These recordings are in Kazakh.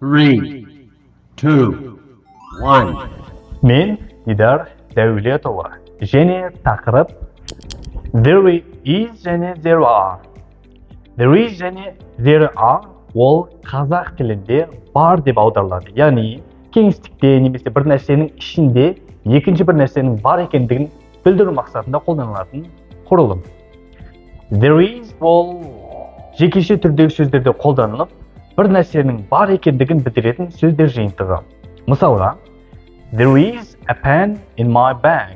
Three, two, one. Men Diдар Davletova. Және тақырып There is және there are. There is және there are ол қазақ тілінде бар деп аударылады. Яғни кеңістікте немесе бір нәрсенің ішінде екінші бір нәрсенің бар екендігін білдіру мақсатында қолданылатын құрылым. There is ол жекеше түрдегі сөздерде қолданылып, бір нәрсенің бар екендігін білдіретін сөздер жиынтығы. Мысалға, There is a pen in my bag.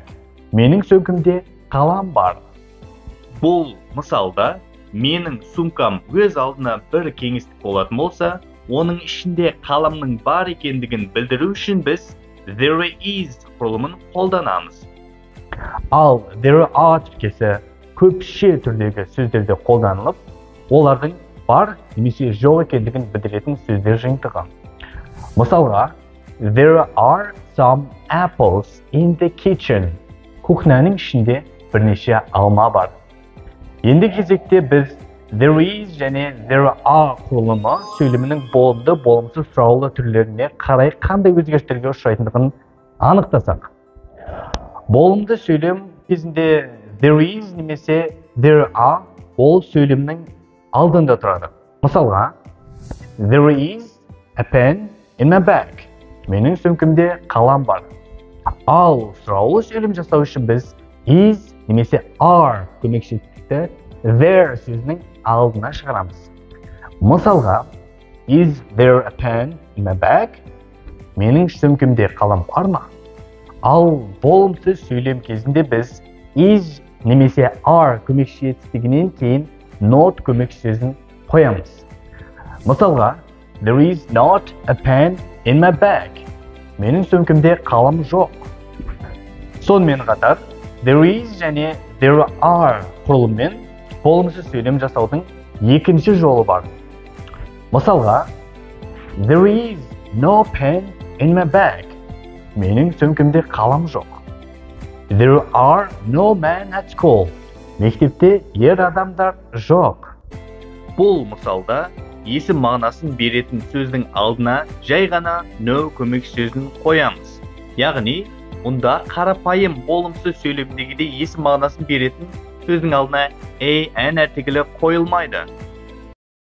Менің сөмкемде қалам бар. Бұл мысалда менің сумкам өз алдына бір кеңістік болатын болса, оның ішінде қаламның бар екендігін білдіру үшін біз there is құрылымын қолданамыз. Ал there are тіркесі көпше түрдегі сөздерде қолданылып, олардың бар немесе жоқ екендігін білдіретін сөздер жиынтығы. Мысалға, There are some apples in the kitchen. Кухняның ішінде бірнеше алма бар. Енді кезекте біз there is және there are құрылымы сөйлемінің болымды, болымсыз сұраулы түрлеріне қарай қандай өзгерістерге ұшырайтындығын анықтасақ. Болымды сөйлем кезінде there is немесе there are ол сөйлемнің алдында тұрады. Мысалға, There is a pen in my bag. Менің сөмкемде қалам бар. Ал сұраулы сөйлем жасау үшін біз is немесе are көмекшілікті there сөзінің алдына шығарамыз. Мысалға, Is there a pen in my bag? Менің сөмкемде қалам бар ма? Ал болымсыз сөйлем кезінде біз is немесе are көмекші етістігінен кейін not көмекші сөзін қоямыз. Мысалға, There is not a pen in my bag. Менің сөмкемде қалам жоқ. Сонымен қатар, there is және there are құрылыммен болымсыз сөйлем жасаудың екінші жолы бар. Мысалға, There is no pen in my bag. Менің сөмкемде қалам жоқ. There are no men at school. Мектепте ер адамдар жоқ. Бұл мысалда есім мағынасын беретін сөздің алдына жай ғана no көмекші сөзін қоямыз. Яғни, мұнда қарапайым болымсыз сөйлемдегідей есім мағынасын беретін сөздің алдына an әртігілі қойылмайды.